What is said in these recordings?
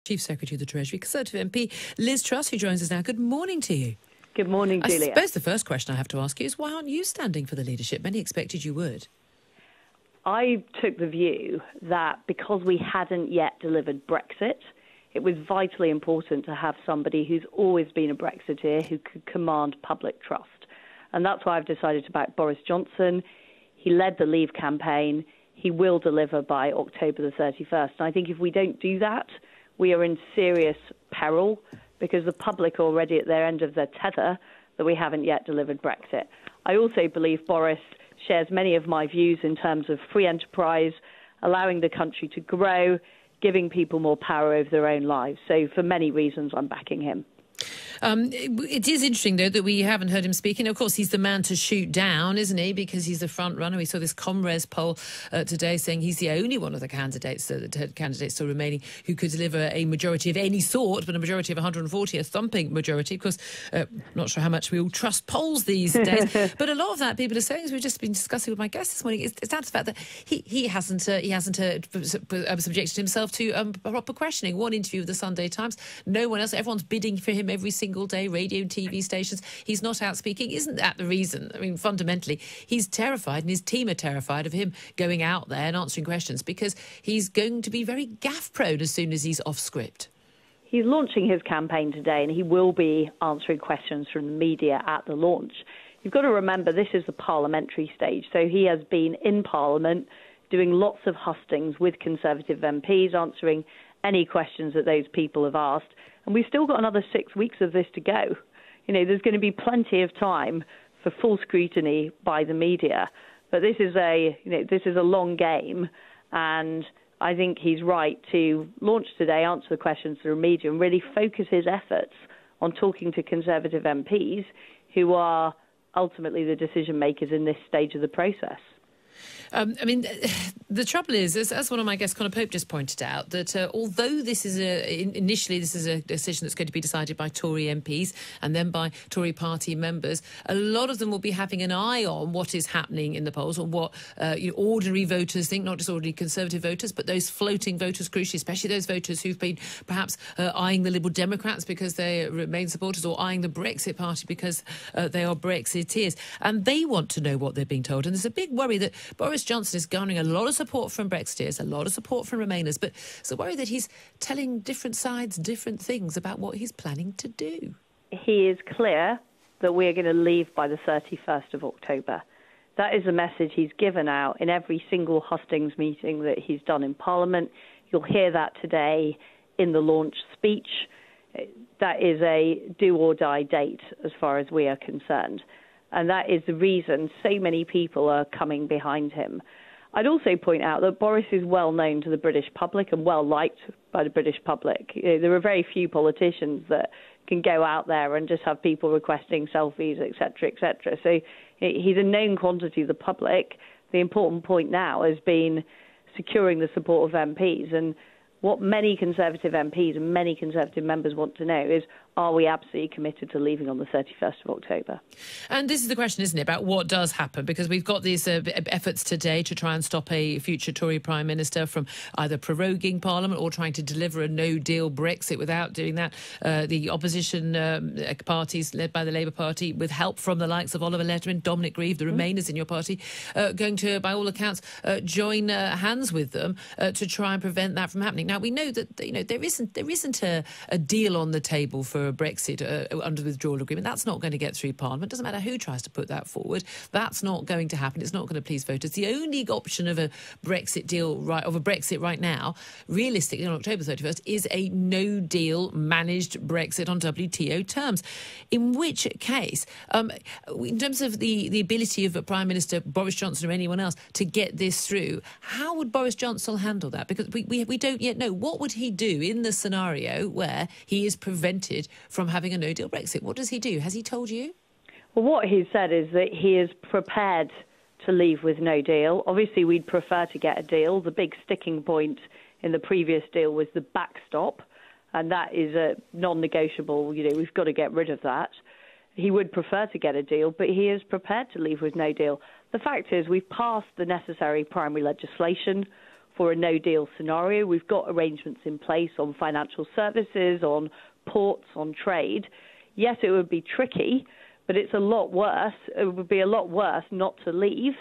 Chief Secretary of the Treasury, Conservative MP Liz Truss, who joins us now. Good morning to you. Good morning, Julia. I suppose the first question I have to ask you is, why aren't you standing for the leadership? Many expected you would. I took the view that because we hadn't yet delivered Brexit, it was vitally important to have somebody who's always been a Brexiteer who could command public trust. And that's why I've decided to back Boris Johnson. He led the Leave campaign. He will deliver by October the 31st. And I think if we don't do that, we are in serious peril because the public are already at their end of their tether that we haven't yet delivered Brexit. I also believe Boris shares many of my views in terms of free enterprise, allowing the country to grow, giving people more power over their own lives. So for many reasons, I'm backing him. It is interesting, though, that we haven't heard him speaking. Of course, he's the man to shoot down, isn't he? Because he's the front runner. We saw this Comres poll today saying he's the only one of the candidates still remaining who could deliver a majority of any sort, but a majority of 140, a thumping majority. Of course, not sure how much we all trust polls these days, but a lot of that people are saying, as we've just been discussing with my guest this morning, it's down to the fact that he hasn't subjected himself to proper questioning. One interview with the Sunday Times, no one else. Everyone's bidding for him every single day, radio and TV stations. He's not out speaking. Isn't that the reason? I mean, fundamentally, he's terrified and his team are terrified of him going out there and answering questions because he's going to be very gaffe-prone as soon as he's off script. He's launching his campaign today and he will be answering questions from the media at the launch. You've got to remember this is the parliamentary stage, so he has been in Parliament doing lots of hustings with Conservative MPs, answering any questions that those people have asked. And we've still got another 6 weeks of this to go. You know, there's going to be plenty of time for full scrutiny by the media. But this is a long game, and I think he's right to launch today, answer the questions to the media, and really focus his efforts on talking to Conservative MPs who are ultimately the decision makers in this stage of the process. I mean, the trouble is, as one of my guests, Conor Pope, just pointed out, that although this is initially a decision that's going to be decided by Tory MPs and then by Tory party members, a lot of them will be having an eye on what is happening in the polls, on what ordinary voters think, not just ordinary Conservative voters, but those floating voters, crucially, especially those voters who've been perhaps eyeing the Liberal Democrats because they Remain supporters or eyeing the Brexit Party because they are Brexiteers. And they want to know what they're being told. And there's a big worry that Boris Johnson is garnering a lot of support from Brexiteers, a lot of support from Remainers, but it's a worry that he's telling different sides different things about what he's planning to do. He is clear that we're going to leave by the 31st of October. That is a message he's given out in every single hustings meeting that he's done in Parliament. You'll hear that today in the launch speech. That is a do-or-die date as far as we are concerned. And that is the reason so many people are coming behind him. I'd also point out that Boris is well known to the British public and well liked by the British public. You know, there are very few politicians that can go out there and just have people requesting selfies, etc., etc. So he's a known quantity to the public. The important point now has been securing the support of MPs. And what many Conservative MPs and many Conservative members want to know is, are we absolutely committed to leaving on the 31st of October? And this is the question, isn't it, about what does happen? Because we've got these efforts today to try and stop a future Tory Prime Minister from either proroguing Parliament or trying to deliver a no-deal Brexit without doing that. The opposition parties, led by the Labour Party, with help from the likes of Oliver Letterman, Dominic Grieve, the Remainers in your party, going to, by all accounts, join hands with them to try and prevent that from happening. Now, we know that there isn't a deal on the table for a Brexit under the withdrawal agreement. That's not going to get through Parliament. Doesn't matter who tries to put that forward. That's not going to happen. It's not going to please voters. The only option of a Brexit deal, Brexit right now, realistically on October 31st, is a no-deal managed Brexit on WTO terms. In which case, in terms of the ability of Prime Minister Boris Johnson or anyone else to get this through, how would Boris Johnson handle that? Because we don't yet know. What would he do in the scenario where he is prevented from having a no-deal Brexit? What does he do? Has he told you? Well, what he said is that he is prepared to leave with no deal. Obviously, we'd prefer to get a deal. The big sticking point in the previous deal was the backstop, and that is a non-negotiable. You know, we've got to get rid of that. He would prefer to get a deal, but he is prepared to leave with no deal. The fact is we've passed the necessary primary legislation for a no-deal scenario. We've got arrangements in place on financial services, on ports, on trade. Yes, it would be tricky, but it's a lot worse. It would be a lot worse not to leave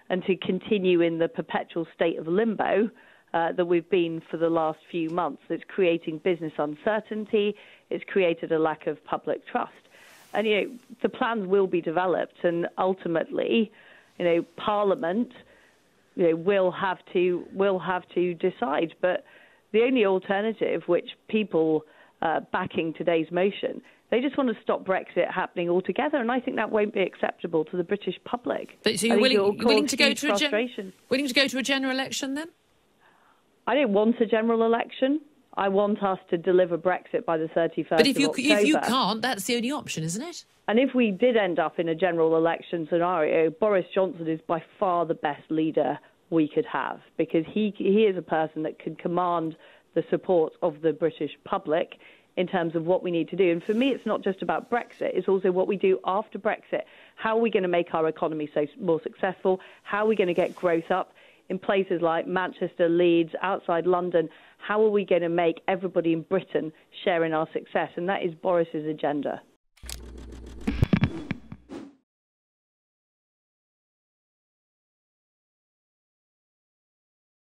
and to continue in the perpetual state of limbo that we've been for the last few months. It's creating business uncertainty. It's created a lack of public trust. And, the plans will be developed, and ultimately, Parliament, will have to decide. But the only alternative, which people backing today's motion, they just want to stop Brexit happening altogether, and I think that won't be acceptable to the British public. So you're willing to go to a general election then? I don't want a general election. I want us to deliver Brexit by the 31st of October. But if you can't, that's the only option, isn't it? And if we did end up in a general election scenario, Boris Johnson is by far the best leader we could have, because he is a person that can command the support of the British public in terms of what we need to do. And for me, it's not just about Brexit. It's also what we do after Brexit. How are we going to make our economy more successful? How are we going to get growth up in places like Manchester, Leeds, outside London? How are we going to make everybody in Britain share in our success? And that is Boris's agenda.